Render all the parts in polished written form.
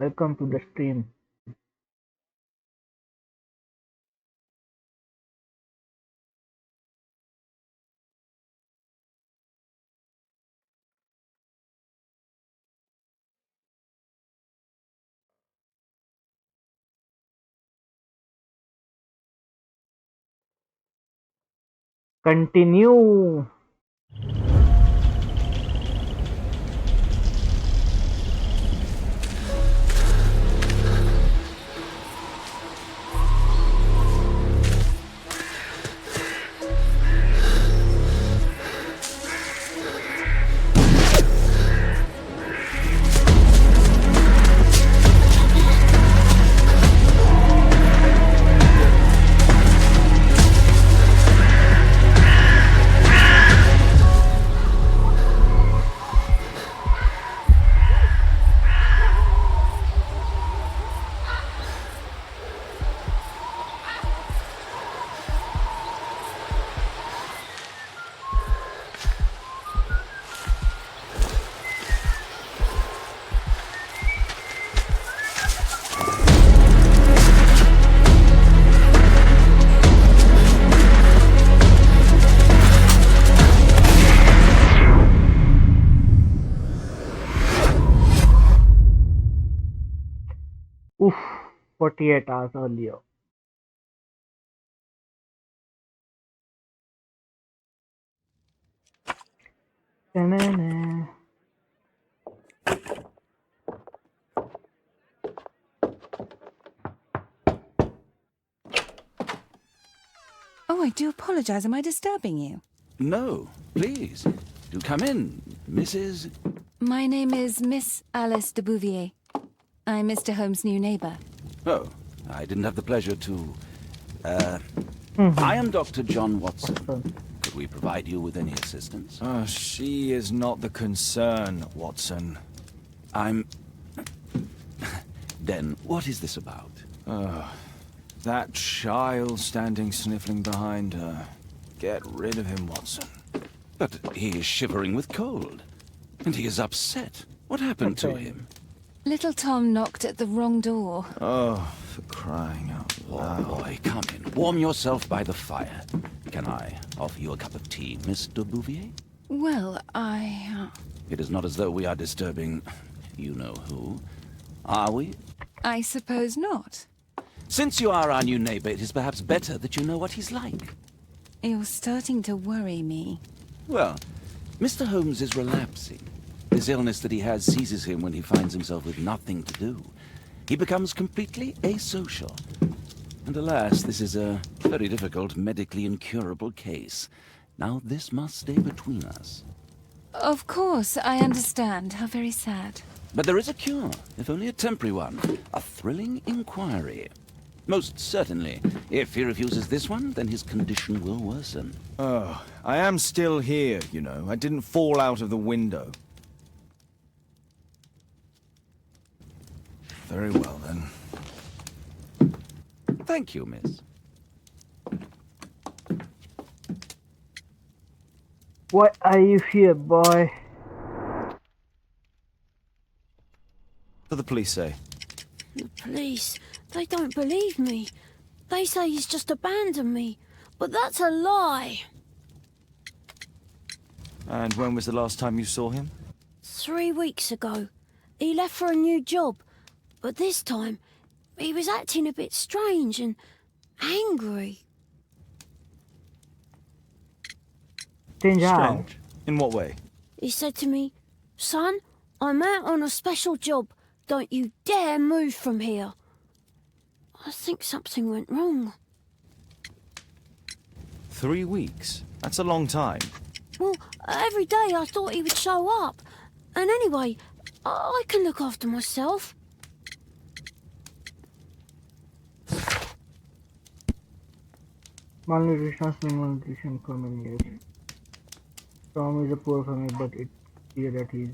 Welcome to the stream. Continue. Oof, 48 hours earlier. Ta-na-na. Oh, I do apologize. Am I disturbing you? No, please. Do come in, Mrs. My name is Miss Alice de Bouvier. I'm Mr. Holmes' new neighbor. Oh, I didn't have the pleasure to... I am Dr. John Watson. Could we provide you with any assistance? Oh, she is not the concern, Watson. I'm... Then, what is this about? That child standing sniffling behind her. Get rid of him, Watson. But he is shivering with cold. And he is upset. What happened to him? Little Tom knocked at the wrong door. Oh, for crying out Oh, loud. boy, come in. Warm yourself by the fire. Can I offer you a cup of tea, Mr. Bouvier? Well, I... It is not as though we are disturbing you-know-who, are we? I suppose not. Since you are our new neighbor, it is perhaps better that you know what he's like. You're starting to worry me. Well, Mr. Holmes is relapsing. This illness that he has seizes him when he finds himself with nothing to do. He becomes completely asocial. And alas, this is a very difficult, medically incurable case. Now, this must stay between us. Of course, I understand. How very sad. But there is a cure, if only a temporary one. A thrilling inquiry. Most certainly. If he refuses this one, then his condition will worsen. Oh, I am still here, you know. I didn't fall out of the window. Very well, then. Thank you, miss. Why are you here, boy? What do the police say? The police, they don't believe me. They say he's just abandoned me, but that's a lie. And when was the last time you saw him? 3 weeks ago. He left for a new job, but this time he was acting a bit strange and angry. Change how? Strange. In what way? He said to me, "Son, I'm out on a special job. Don't you dare move from here." I think something went wrong. 3 weeks? That's a long time. Well, every day I thought he would show up. And anyway, I can look after myself. Malnutrition, malnutrition for many years. Tom is a poor family, but it's clear that he is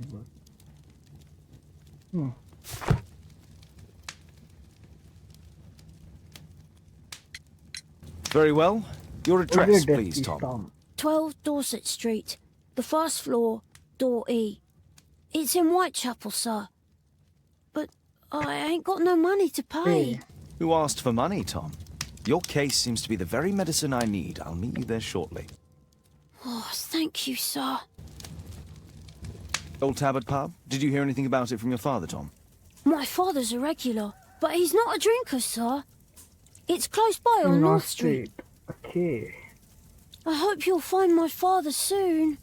worse. Very well. Your address, please, Tom. 12 Dorset Street, the first floor, door E. It's in Whitechapel, sir. But I ain't got no money to pay. Hey, Who asked for money, Tom? Your case seems to be the very medicine I need. I'll meet you there shortly. Oh, thank you, sir. Old Tabard pub? Did you hear anything about it from your father, Tom? My father's a regular, but he's not a drinker, sir. It's close by on North North Street. Okay. I hope you'll find my father soon.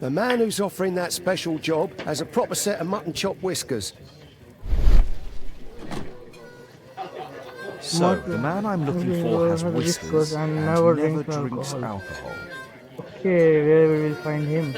The man who's offering that special job has a proper set of mutton chop whiskers. So, the man I'm looking for has whiskers and and never never drinks drinks alcohol. alcohol. Okay, where we will find him?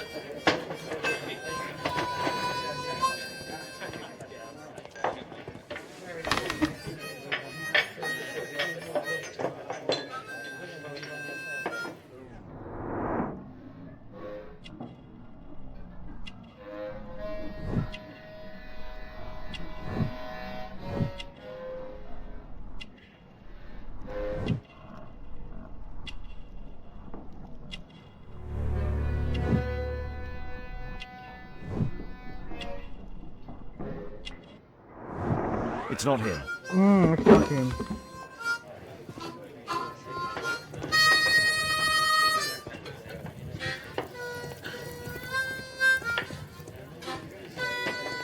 It's not him. It's not him.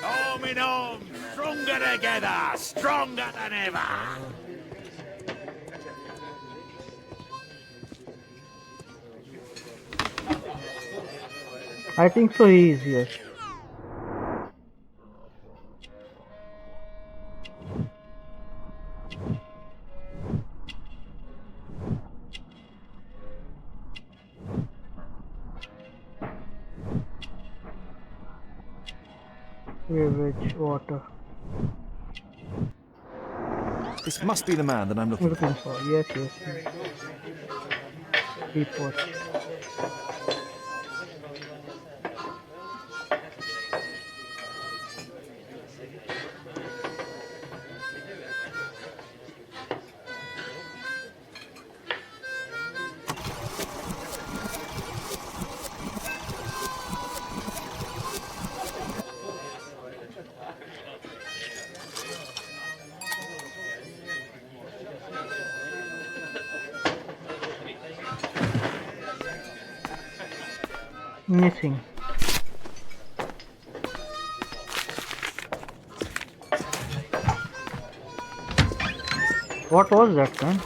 Home and home, stronger together, stronger than ever. I think so. He is here. Beverage, water. This must be the man that I'm looking for. Looking for. Yes, yes. Teapot. Missing. What was that, man?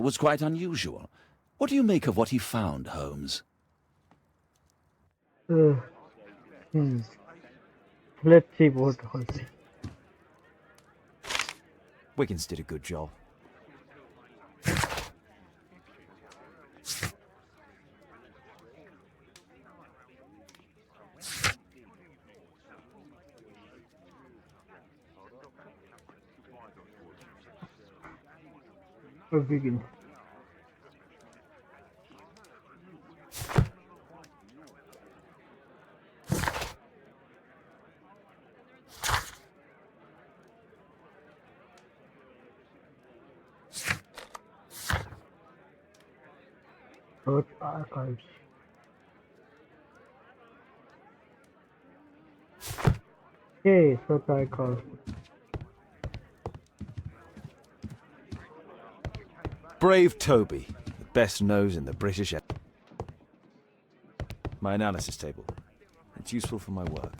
Was quite unusual. What do you make of what he found, Holmes? Uh, hmm. Let's see what was it. Wiggins did a good job. Begin. Search archives. Okay, search archives. Brave Toby, the best nose in the British. My analysis table. It's useful for my work.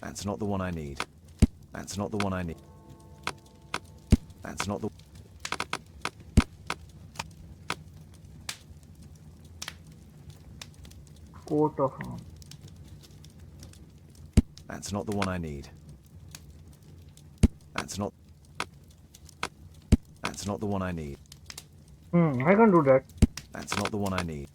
That's not the one I need. That's not the one I need. That's not the... Coat of arms. That's not the one I need. That's not... That's not the one I need. I can do that. That's not the one I need.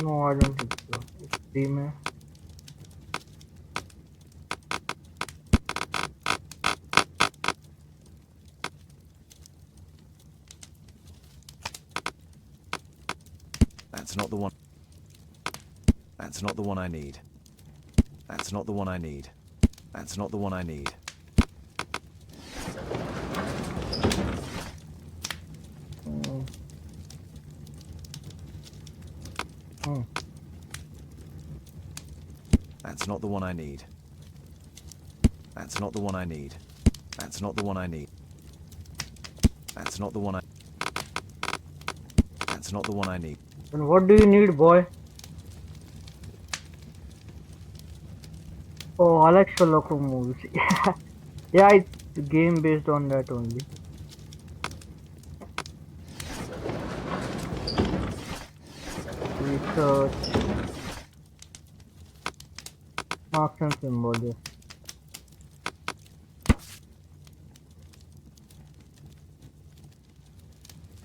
No, I don't think so. It's free, man. That's not the one. That's not the one I need. That's not the one I need. That's not the one I need. Mm. Mm. That's not the one I need. That's not the one I need. That's not the one I need. That's not the one I... That's not the one I need. And what do you need, boy? Oh, I like Sherlock Holmes movies. Yeah, it's a game based on that only. Research. Marks and symbols. Yes.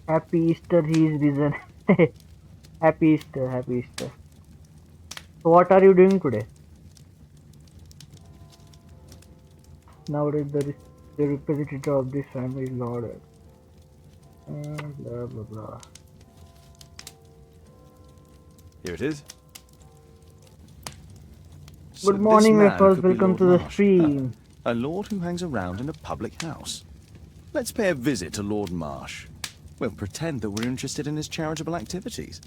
Happy Easter, he is risen. Happy Easter, happy Easter. So what are you doing today? Nowadays the representative of this family is Lord. Blah blah blah. Here it is. Good morning, my friends. Welcome to the stream. A lord who hangs around in a public house. Let's pay a visit to Lord Marsh. We'll pretend that we're interested in his charitable activities.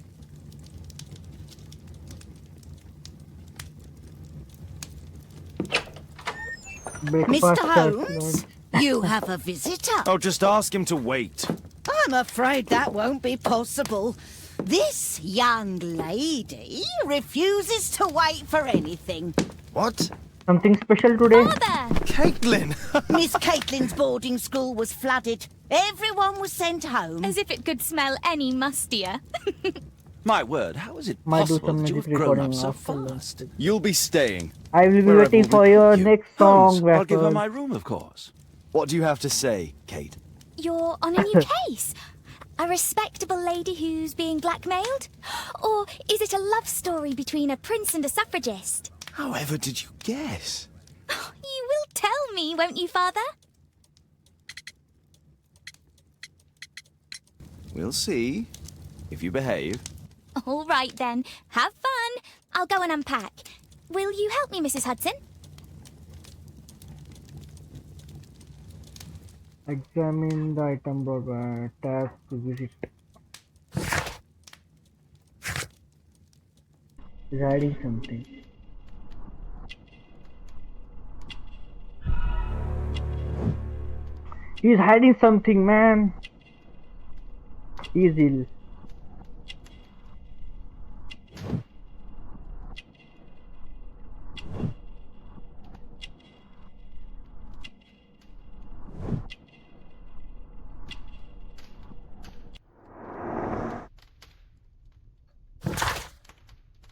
Breakfast, Mr. Holmes, lunch. you have a visitor. Oh, just ask him to wait. I'm afraid that won't be possible. This young lady refuses to wait for anything. What? Something special today? Father! Caitlin! Miss Caitlin's boarding school was flooded. Everyone was sent home. As if it could smell any mustier. My word, how is it Might do possible some that you music have grown up recording so after lunch. fast? You'll be staying. I will be Wherever waiting we for put your you. next Holmes, song, I'll give her Raffles. my room, of course. What do you have to say, Kate? You're on a new case? A respectable lady who's being blackmailed? Or is it a love story between a prince and a suffragist? However did you guess? You will tell me, won't you, Father? We'll see. If you behave. All right, then. Have fun. I'll go and unpack. Will you help me, Mrs. Hudson? Examine the item brought by task to visit. He's hiding something. He's hiding something, man. He's ill.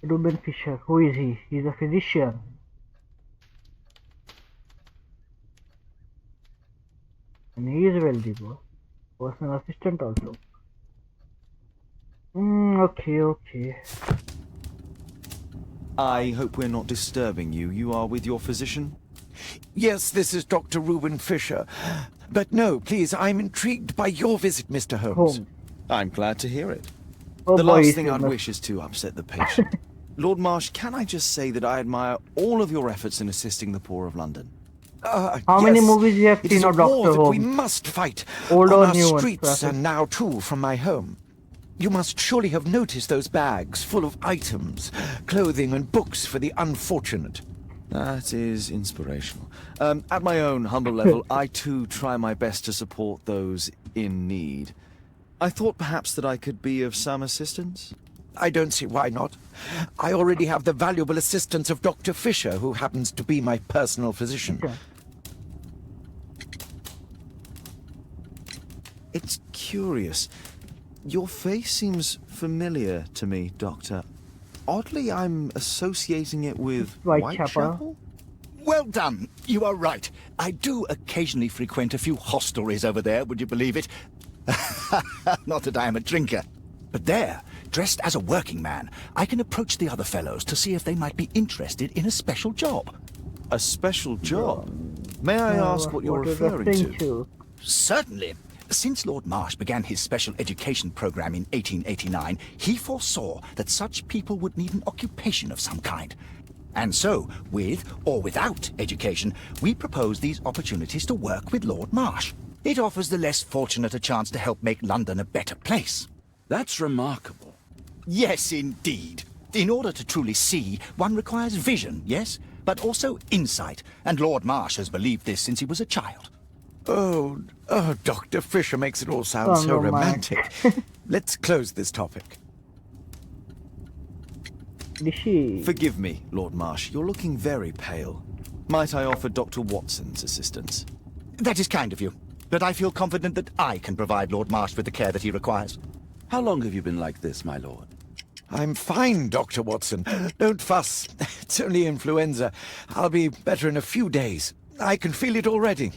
Ruben Fisher. Who is he? He's a physician. And he is wealthy, bro. Personal assistant also. Okay. I hope we're not disturbing you. You are with your physician? Yes, this is Dr. Reuben Fisher. But no, please, I'm intrigued by your visit, Mr. Holmes. Home. I'm glad to hear it. Oh The boy, last he's thing I'd famous. wish is to upset the patient. Lord Marsh, can I just say that I admire all of your efforts in assisting the poor of London? How many Yes, movies you have it seen is a of war Dr. that we Holmes? must fight Old on or our new ones, streets Raffles? and now too from my home. You must surely have noticed those bags full of items, clothing and books for the unfortunate. That is inspirational. At my own humble level, I too try my best to support those in need. I thought perhaps that I could be of some assistance. I don't see why not. I already have the valuable assistance of Dr. Fisher, who happens to be my personal physician. Yeah. It's curious. Your face seems familiar to me, Doctor. Oddly, I'm associating it with Whitechapel. Whitechapel? Well done. You are right. I do occasionally frequent a few hostelries over there, would you believe it? Not that I am a drinker. But there, dressed as a working man, I can approach the other fellows to see if they might be interested in a special job. A special job? May I ask what you're is referring referring to? Certainly. Since Lord Marsh began his special education program in 1889, he foresaw that such people would need an occupation of some kind. And so, with or without education, we propose these opportunities to work with Lord Marsh. It offers the less fortunate a chance to help make London a better place. That's remarkable. Yes, indeed. In order to truly see, one requires vision, yes, but also insight, and Lord Marsh has believed this since he was a child. Oh, Dr. Fisher makes it all sound Oh, so no, man. romantic. Let's close this topic. Dishi. Forgive me, Lord Marsh. You're looking very pale. Might I offer Dr. Watson's assistance? That is kind of you, but I feel confident that I can provide Lord Marsh with the care that he requires. How long have you been like this, my lord? I'm fine, Dr. Watson. Don't fuss. It's only influenza. I'll be better in a few days. I can feel it already.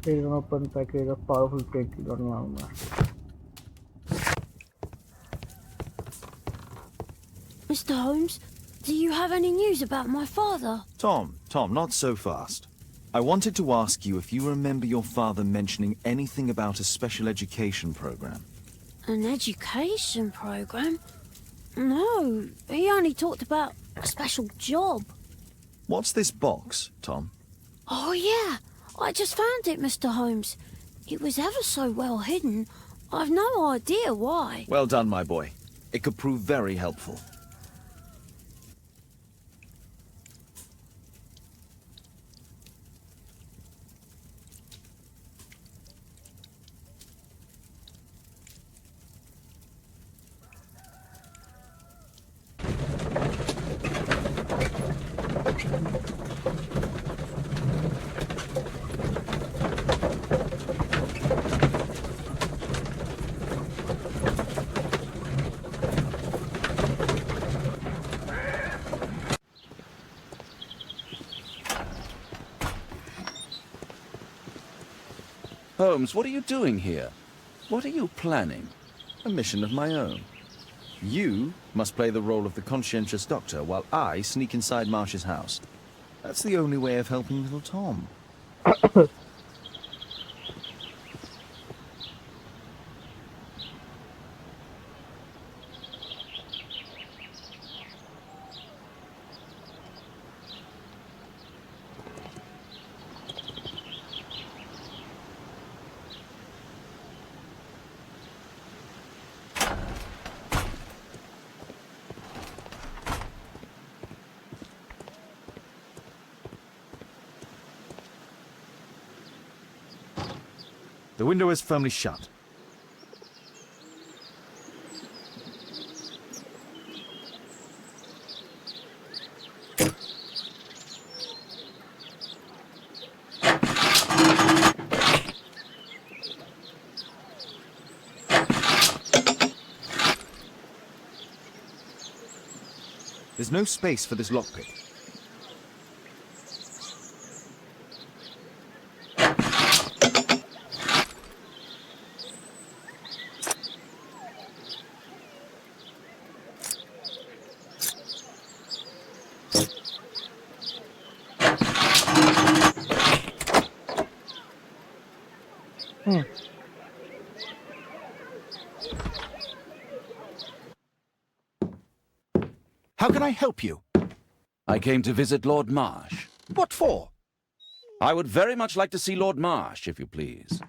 There is an open package of powerful 20 armor. Mr. Holmes, do you have any news about my father? Tom, not so fast. I wanted to ask you if you remember your father mentioning anything about a special education program. An education program? No, he only talked about a special job. What's this box, Tom? Oh, yeah. I just found it, Mr. Holmes. It was ever so well hidden. I've no idea why. Well done, my boy. It could prove very helpful. Holmes, what are you doing here? What are you planning? A mission of my own. You must play the role of the conscientious doctor while I sneak inside Marsh's house. That's the only way of helping little Tom. The window is firmly shut. There's no space for this lockpick. How can I help you? I came to visit Lord Marsh. What for? I would very much like to see Lord Marsh, if you please.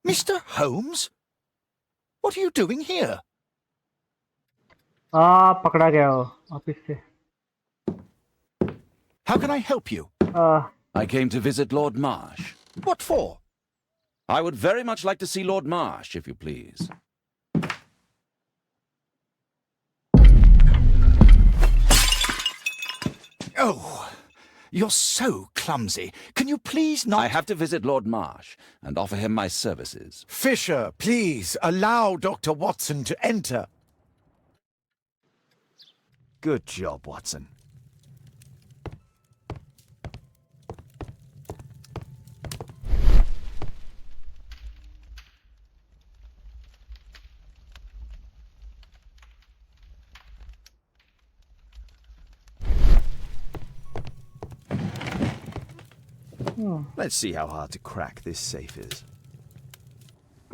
Mr. Holmes? What are you doing here? पकड़ा गया हो office से. How can I help you? I came to visit Lord Marsh. What for? I would very much like to see Lord Marsh, if you please. Oh, you're so clumsy. Can you please not... I have to visit Lord Marsh and offer him my services. Fisher, please, allow Dr. Watson to enter. Good job, Watson. Let's see how hard to crack this safe is.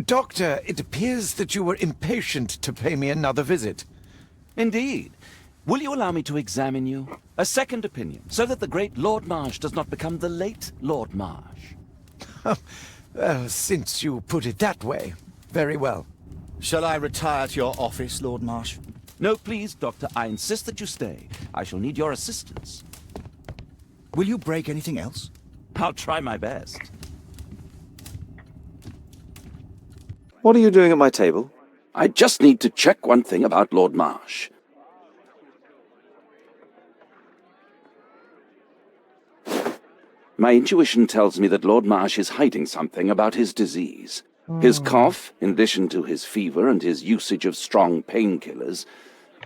Doctor, it appears that you were impatient to pay me another visit. Indeed. Will you allow me to examine you? A second opinion, so that the great Lord Marsh does not become the late Lord Marsh. Well, since you put it that way, very well. Shall I retire to your office, Lord Marsh? No, please, Doctor. I insist that you stay. I shall need your assistance. Will you break anything else? I'll try my best. What are you doing at my table? I just need to check one thing about Lord Marsh. My intuition tells me that Lord Marsh is hiding something about his disease. His cough, in addition to his fever and his usage of strong painkillers,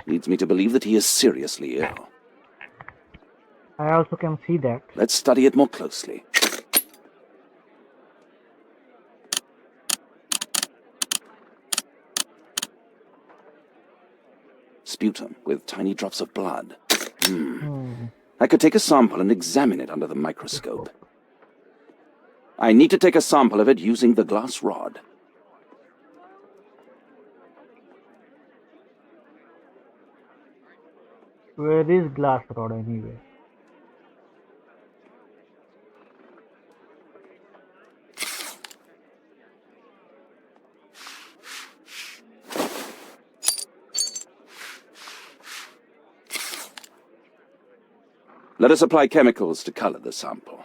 leads me to believe that he is seriously ill. I also can see that. Let's study it more closely. Sputum with tiny drops of blood. I could take a sample and examine it under the microscope. I need to take a sample of it using the glass rod. Where is glass rod anyway? Let us apply chemicals to color the sample.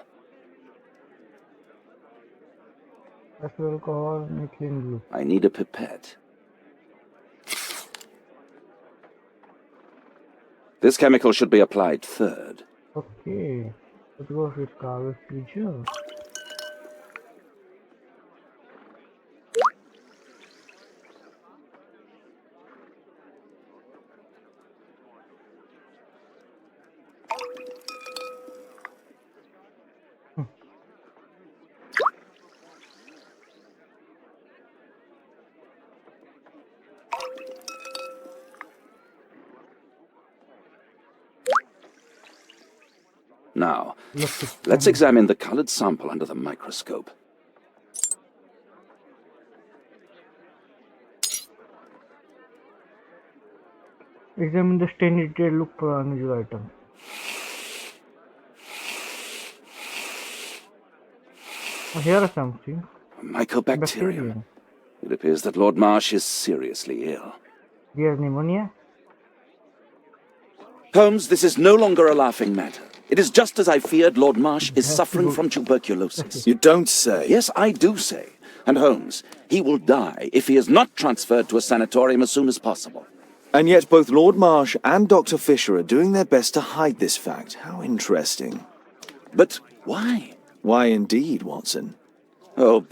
Ethyl alcohol, methylene blue. I need a pipette. This chemical should be applied third. Okay. It goes with garbage feature. Now, let's examine the colored sample under the microscope. Examine the stain detail, look for unusual item. Here are something. Mycobacterium. Bacterium. It appears that Lord Marsh is seriously ill. Here's pneumonia. Holmes, this is no longer a laughing matter. It is just as I feared. Lord Marsh is suffering from tuberculosis. You don't say. Yes, I do say. And Holmes, he will die if he is not transferred to a sanatorium as soon as possible. And yet both Lord Marsh and Dr. Fisher are doing their best to hide this fact. How interesting. But why? Why indeed, Watson? Oh,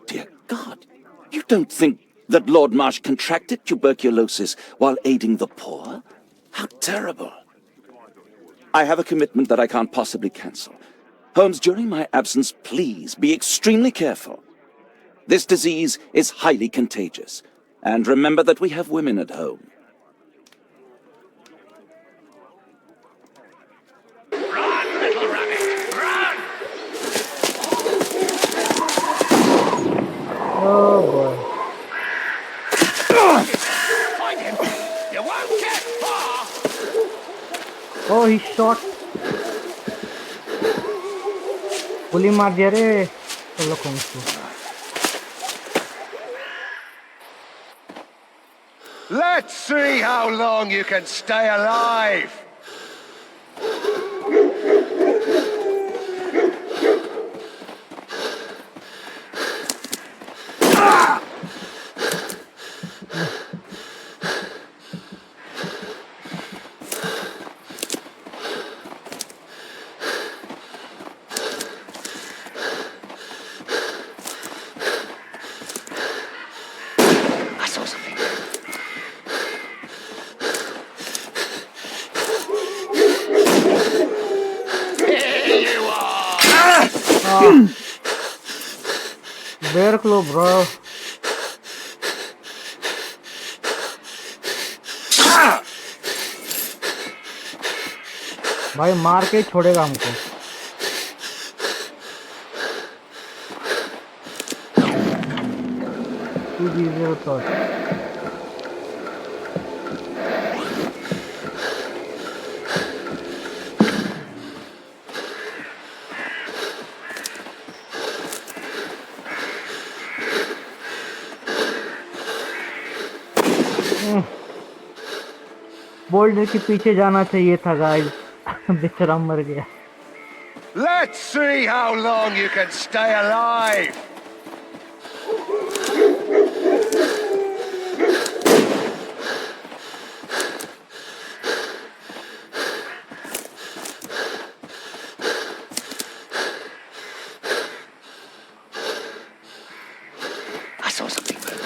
dear God. You don't think that Lord Marsh contracted tuberculosis while aiding the poor? How terrible. I have a commitment that I can't possibly cancel. Holmes, during my absence, please be extremely careful. This disease is highly contagious. And remember that we have women at home. Run, little rabbit, run! Oh boy. Find him! You won't get far! Oh, he shot. गोली मार दिया रे Sherlock Holmes को. Let's see how long you can stay alive. Bear claw bro. भाई मार के ही छोड़ेगा हमको। 2B0 thought। बोल्डर के पीछे जाना चाहिए था गाइस। बेचारा मर गया। Let's see how long you can stay alive. I saw something move.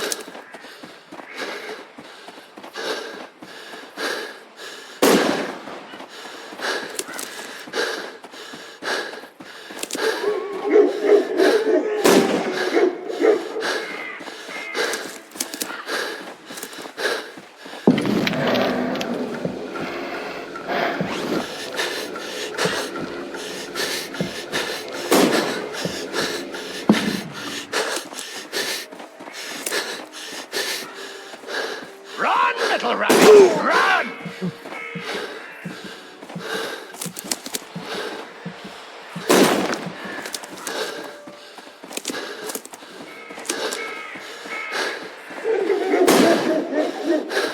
Run, little rabbit! Run!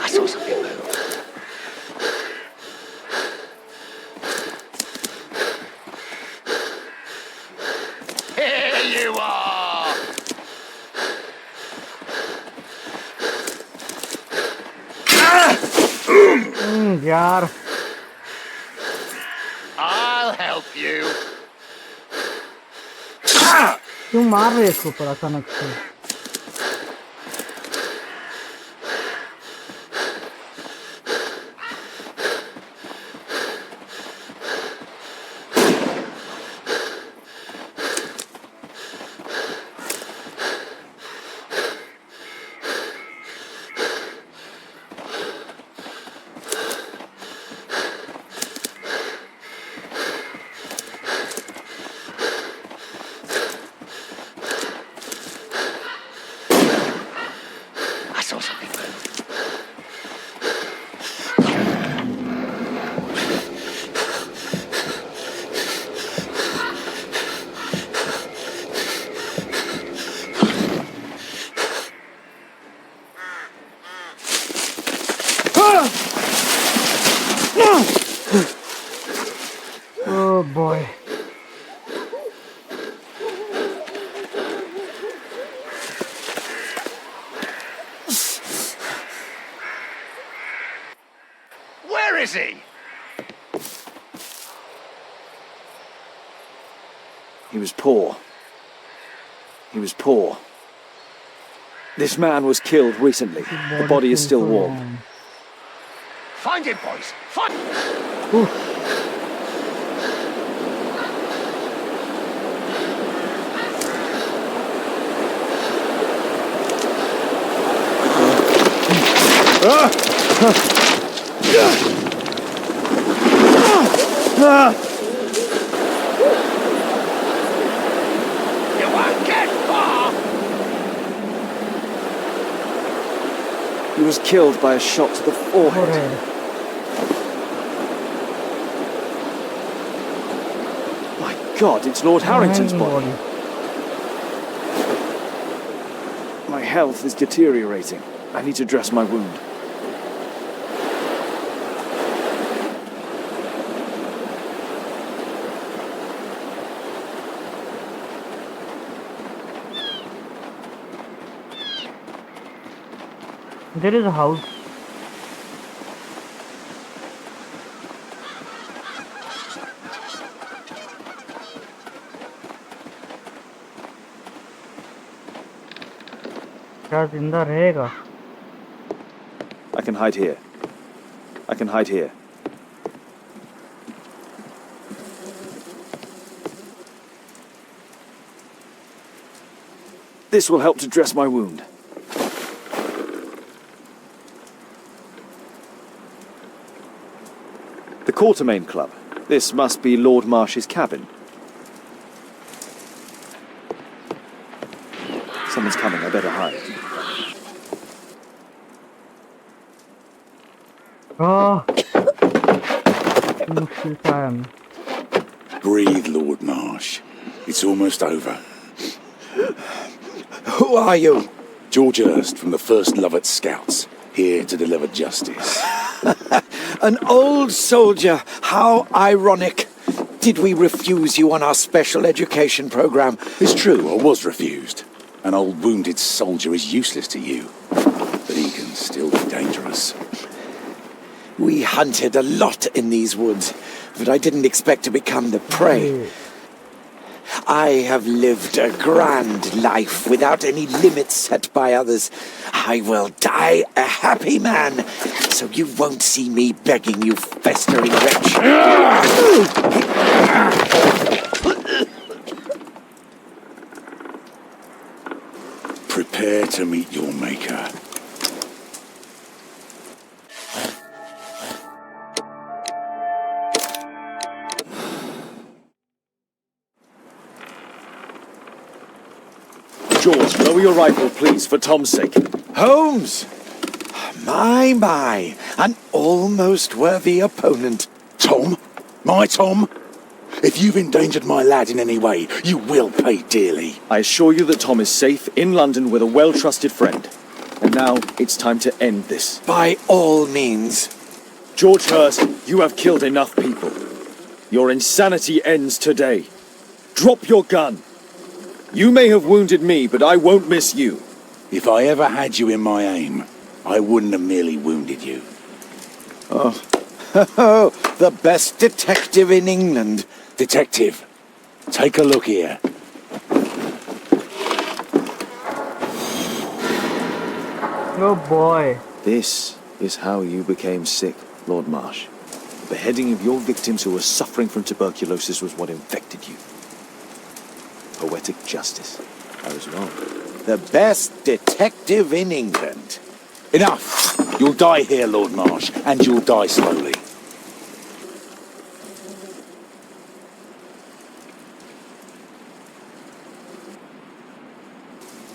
I saw something move. Here you are! यार I'll help you. क्यों मार रहे इसको पर अचानक से? I saw something move. Oh boy. Where is he? He was poor. He was poor. This man was killed recently. The body is still warm. Find him, boys. Find. You won't get far. He was killed by a shot to the forehead. Forehead. My God, it's Lord Harrington's body. My health is deteriorating. I need to dress my wound. There is a house. क्या जिंदा रहेगा? I can hide here. I can hide here. This will help to dress my wound. The Quartermain Club. This must be Lord Marsh's cabin. Someone's coming, I better hide. Oh, मुश्किल time. Breathe, Lord Marsh. It's almost over. Who are you? George Hurst from the 1st Lovett Scouts, here to deliver justice. An old soldier. How ironic. Did we refuse you on our special education program? It's true, I was refused. An old wounded soldier is useless to you, but he can still be dangerous. We hunted a lot in these woods, but I didn't expect to become the prey. I have lived a grand life without any limits set by others. I will die a happy man, so you won't see me begging, you festering wretch. Prepare to meet your maker. George, lower your rifle, please, for Tom's sake. Holmes! My, an almost worthy opponent. Tom? My Tom? If you've endangered my lad in any way, you will pay dearly. I assure you that Tom is safe in London with a well-trusted friend. And now it's time to end this. By all means. George Hurst, you have killed enough people. Your insanity ends today. Drop your gun. You may have wounded me, but I won't miss you. If I ever had you in my aim, I wouldn't have merely wounded you. Oh, the best detective in England. Detective, take a look here. Oh boy. This is how you became sick, Lord Marsh. The beheading of your victims who were suffering from tuberculosis was what infected you. Poetic justice. I was wrong. The best detective in England. Enough! You'll die here, Lord Marsh, and you'll die slowly.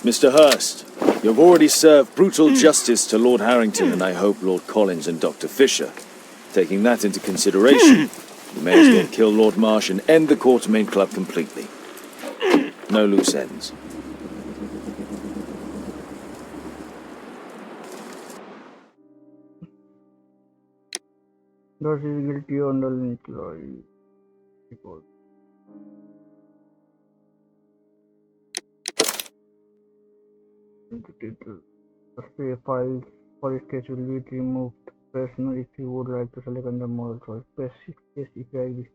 Mr. Hurst, you've already served brutal justice to Lord Harrington and I hope Lord Collins and Dr. Fisher. Taking that into consideration, you may as well kill Lord Marsh and end the Quartermain Club completely. No loose ends. Does is guilty on the employee report. The files for this case will be removed. Press no if you would like to select under model choice. Press 6 case if you like this